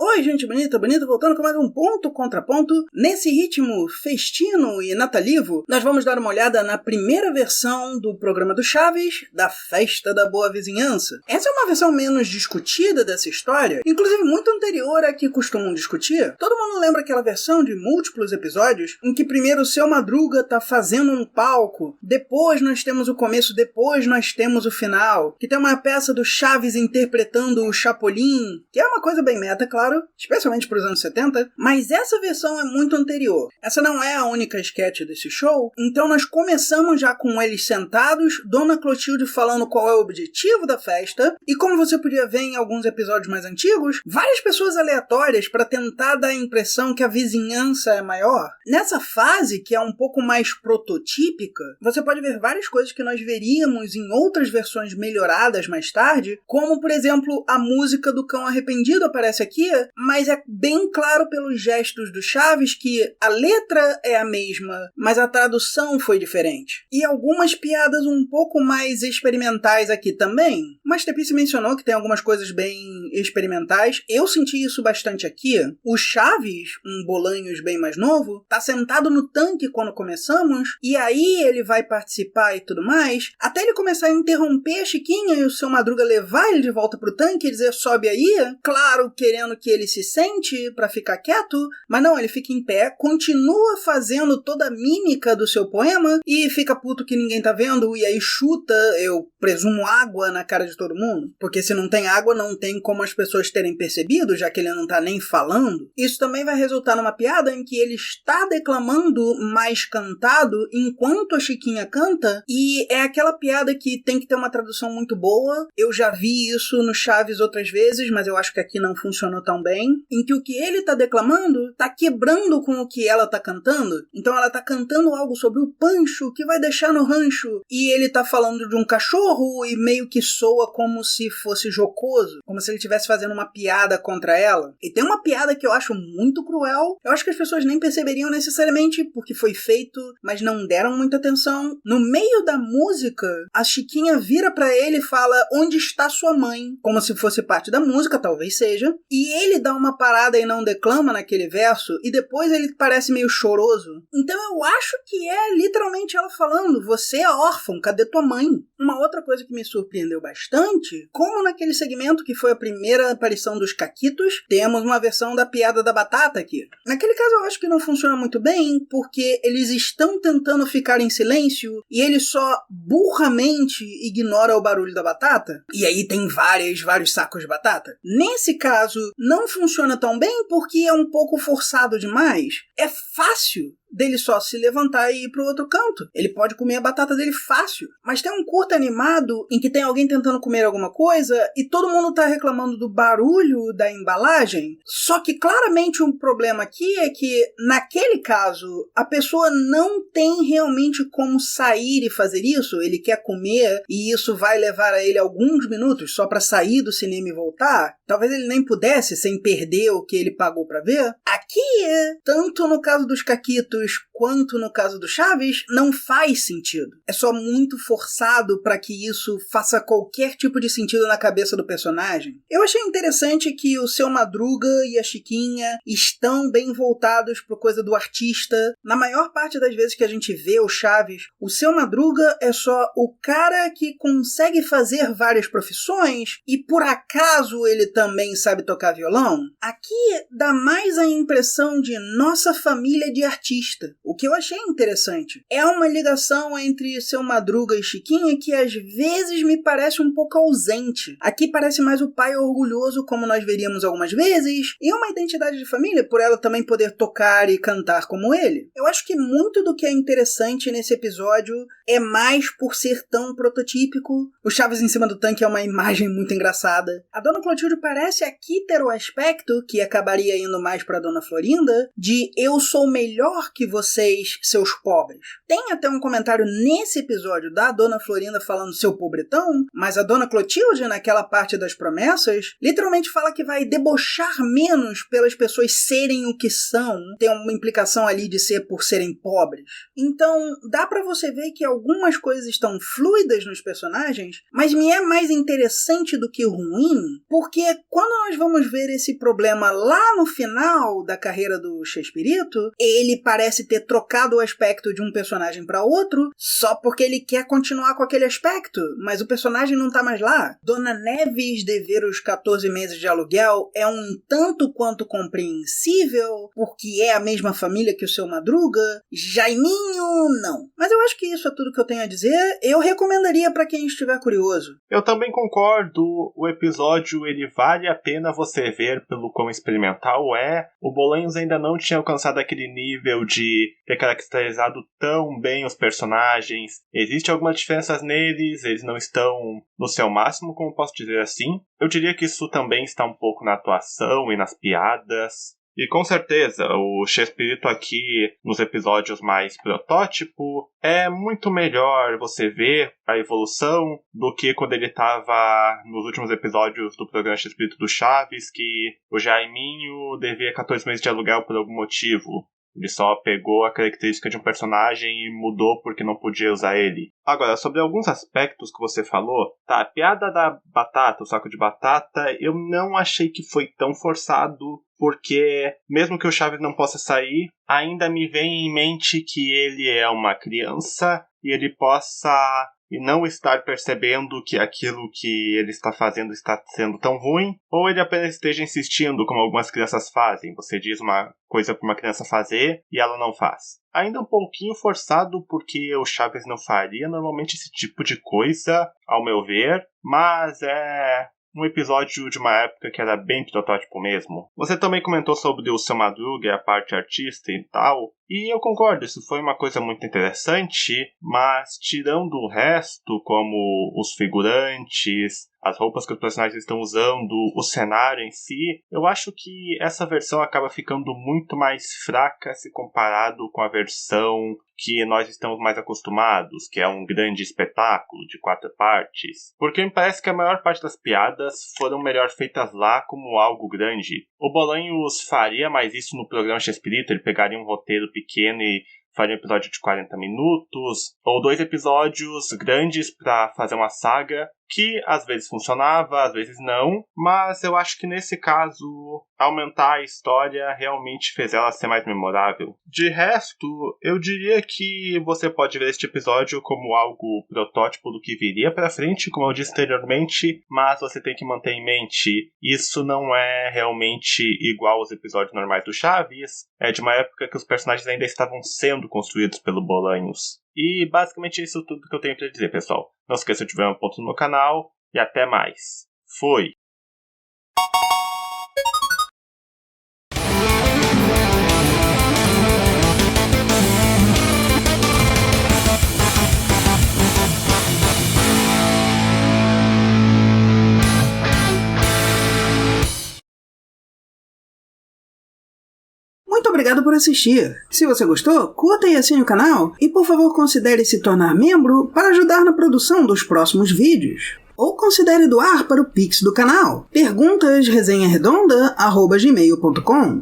Oi, gente bonita, voltando com mais um ponto contra ponto. Nesse ritmo festino e natalivo, nós vamos dar uma olhada na primeira versão do programa do Chaves, da Festa da Boa Vizinhança. Essa é uma versão menos discutida dessa história, inclusive muito anterior à que costumam discutir. Todo mundo lembra aquela versão de múltiplos episódios, em que primeiro o Seu Madruga tá fazendo um palco, depois nós temos o começo, depois nós temos o final, que tem uma peça do Chaves interpretando o Chapolin, que é uma coisa bem meta, claro, especialmente para os anos 70, mas essa versão é muito anterior. Essa não é a única sketch desse show, então nós começamos já com eles sentados, Dona Clotilde falando qual é o objetivo da festa, e como você podia ver em alguns episódios mais antigos, várias pessoas aleatórias para tentar dar a impressão que a vizinhança é maior. Nessa fase, que é um pouco mais prototípica, você pode ver várias coisas que nós veríamos em outras versões melhoradas mais tarde, como, por exemplo, a música do Cão Arrependido aparece aqui, mas é bem claro pelos gestos do Chaves que a letra é a mesma, mas a tradução foi diferente. E algumas piadas um pouco mais experimentais aqui também. Mas Tepice mencionou que tem algumas coisas bem experimentais. Eu senti isso bastante aqui. O Chaves, um Bolanhos bem mais novo, tá sentado no tanque quando começamos, e aí ele vai participar e tudo mais, até ele começar a interromper a Chiquinha e o Seu Madruga levar ele de volta pro tanque e dizer sobe aí, claro, querendo que ele se sente pra ficar quieto, mas não, ele fica em pé, continua fazendo toda a mímica do seu poema e fica puto que ninguém tá vendo e aí chuta, eu presumo, água na cara de todo mundo, porque se não tem água não tem como as pessoas terem percebido, já que ele não tá nem falando. Isso também vai resultar numa piada em que ele está declamando mais cantado enquanto a Chiquinha canta, e é aquela piada que tem que ter uma tradução muito boa. Eu já vi isso no Chaves outras vezes, mas eu acho que aqui não funcionou tão bem, em que o que ele tá declamando tá quebrando com o que ela tá cantando. Então ela tá cantando algo sobre o Pancho que vai deixar no rancho, e ele tá falando de um cachorro e meio que soa como se fosse jocoso, como se ele estivesse fazendo uma piada contra ela. E tem uma piada que eu acho muito cruel, eu acho que as pessoas nem perceberiam necessariamente porque foi feito, mas não deram muita atenção. No meio da música, a Chiquinha vira pra ele e fala: onde está sua mãe? Como se fosse parte da música, talvez seja, e ele dá uma parada e não declama naquele verso, e depois ele parece meio choroso. Então eu acho que é literalmente ela falando: você é órfão, cadê tua mãe? Uma outra coisa que me surpreendeu bastante, como naquele segmento que foi a primeira aparição dos Caquitos, temos uma versão da piada da batata aqui. Naquele caso eu acho que não funciona muito bem, porque eles estão tentando ficar em silêncio e ele só burramente ignora o barulho da batata, e aí tem vários sacos de batata. Nesse caso, não funciona tão bem porque é um pouco forçado demais. É fácil dele só se levantar e ir pro outro canto. Ele pode comer a batata dele fácil. Mas tem um curto animado em que tem alguém tentando comer alguma coisa e todo mundo tá reclamando do barulho da embalagem. Só que claramente um problema aqui é que, naquele caso, a pessoa não tem realmente como sair e fazer isso. Ele quer comer e isso vai levar a ele alguns minutos só pra sair do cinema e voltar. Talvez ele nem pudesse sem perder o que ele pagou pra ver. Aqui, tanto no caso dos Caquitos quanto no caso do Chaves, não faz sentido. É só muito forçado para que isso faça qualquer tipo de sentido na cabeça do personagem. Eu achei interessante que o Seu Madruga e a Chiquinha estão bem voltados pro coisa do artista. Na maior parte das vezes que a gente vê o Chaves, o Seu Madruga é só o cara que consegue fazer várias profissões e por acaso ele também sabe tocar violão. Aqui dá mais a impressão de nossa família de artistas. O que eu achei interessante é uma ligação entre Seu Madruga e Chiquinha que às vezes me parece um pouco ausente. Aqui parece mais o pai orgulhoso, como nós veríamos algumas vezes, e uma identidade de família por ela também poder tocar e cantar como ele. Eu acho que muito do que é interessante nesse episódio é mais por ser tão prototípico. O Chaves em cima do tanque é uma imagem muito engraçada. A Dona Clotilde parece aqui ter o aspecto, que acabaria indo mais pra Dona Florinda, de eu sou melhor que você vocês, seus pobres. Tem até um comentário nesse episódio da Dona Florinda falando seu pobretão, mas a Dona Clotilde, naquela parte das promessas, literalmente fala que vai debochar menos pelas pessoas serem o que são. Tem uma implicação ali de ser por serem pobres. Então, dá pra você ver que algumas coisas estão fluidas nos personagens, mas me é mais interessante do que ruim, porque quando nós vamos ver esse problema lá no final da carreira do Chespirito, ele parece ter trocado o aspecto de um personagem para outro só porque ele quer continuar com aquele aspecto, mas o personagem não tá mais lá. Dona Neves dever os 14 meses de aluguel é um tanto quanto compreensível, porque é a mesma família que o seu Madruga. Jaiminho, não. Mas eu acho que isso é tudo que eu tenho a dizer. Eu recomendaria para quem estiver curioso. Eu também concordo. O episódio, ele vale a pena você ver pelo quão experimental é. O Bolanhos ainda não tinha alcançado aquele nível de ter caracterizado tão bem os personagens. Existem algumas diferenças neles, eles não estão no seu máximo, como posso dizer assim. Eu diria que isso também está um pouco na atuação e nas piadas. E com certeza, o Chespirito aqui, nos episódios mais protótipo, é muito melhor você ver a evolução do que quando ele estava nos últimos episódios do programa Chespirito do Chaves, que o Jaiminho devia 14 meses de aluguel por algum motivo. Ele só pegou a característica de um personagem e mudou porque não podia usar ele. Agora, sobre alguns aspectos que você falou, tá, a piada da batata, o saco de batata, eu não achei que foi tão forçado, porque mesmo que o Chaves não possa sair, ainda me vem em mente que ele é uma criança e ele possa não estar percebendo que aquilo que ele está fazendo está sendo tão ruim, ou ele apenas esteja insistindo, como algumas crianças fazem. Você diz uma coisa para uma criança fazer e ela não faz. Ainda um pouquinho forçado, porque o Chaves não faria normalmente esse tipo de coisa, ao meu ver, mas é um episódio de uma época que era bem protótipo mesmo. Você também comentou sobre o seu Madruga e a parte artista e tal, e eu concordo, isso foi uma coisa muito interessante, mas tirando o resto, como os figurantes, as roupas que os personagens estão usando, o cenário em si, eu acho que essa versão acaba ficando muito mais fraca se comparado com a versão que nós estamos mais acostumados, que é um grande espetáculo de 4 partes. Porque me parece que a maior parte das piadas foram melhor feitas lá como algo grande. O Bolanhos faria mais isso no programa Chespirito, ele pegaria um roteiro pequeno e faria um episódio de 40 minutos, ou 2 episódios grandes pra fazer uma saga, que às vezes funcionava, às vezes não, mas eu acho que nesse caso, aumentar a história realmente fez ela ser mais memorável. De resto, eu diria que você pode ver este episódio como algo protótipo do que viria pra frente, como eu disse anteriormente, mas você tem que manter em mente, isso não é realmente igual aos episódios normais do Chaves, é de uma época que os personagens ainda estavam sendo construídos pelo Bolanhos. E basicamente isso é tudo que eu tenho pra dizer, pessoal. Não se esqueça de ver um ponto no meu canal e até mais. Fui! Muito obrigado por assistir. Se você gostou, curta e assine o canal e por favor considere se tornar membro para ajudar na produção dos próximos vídeos. Ou considere doar para o Pix do canal. perguntas@resenharedonda@gmail.com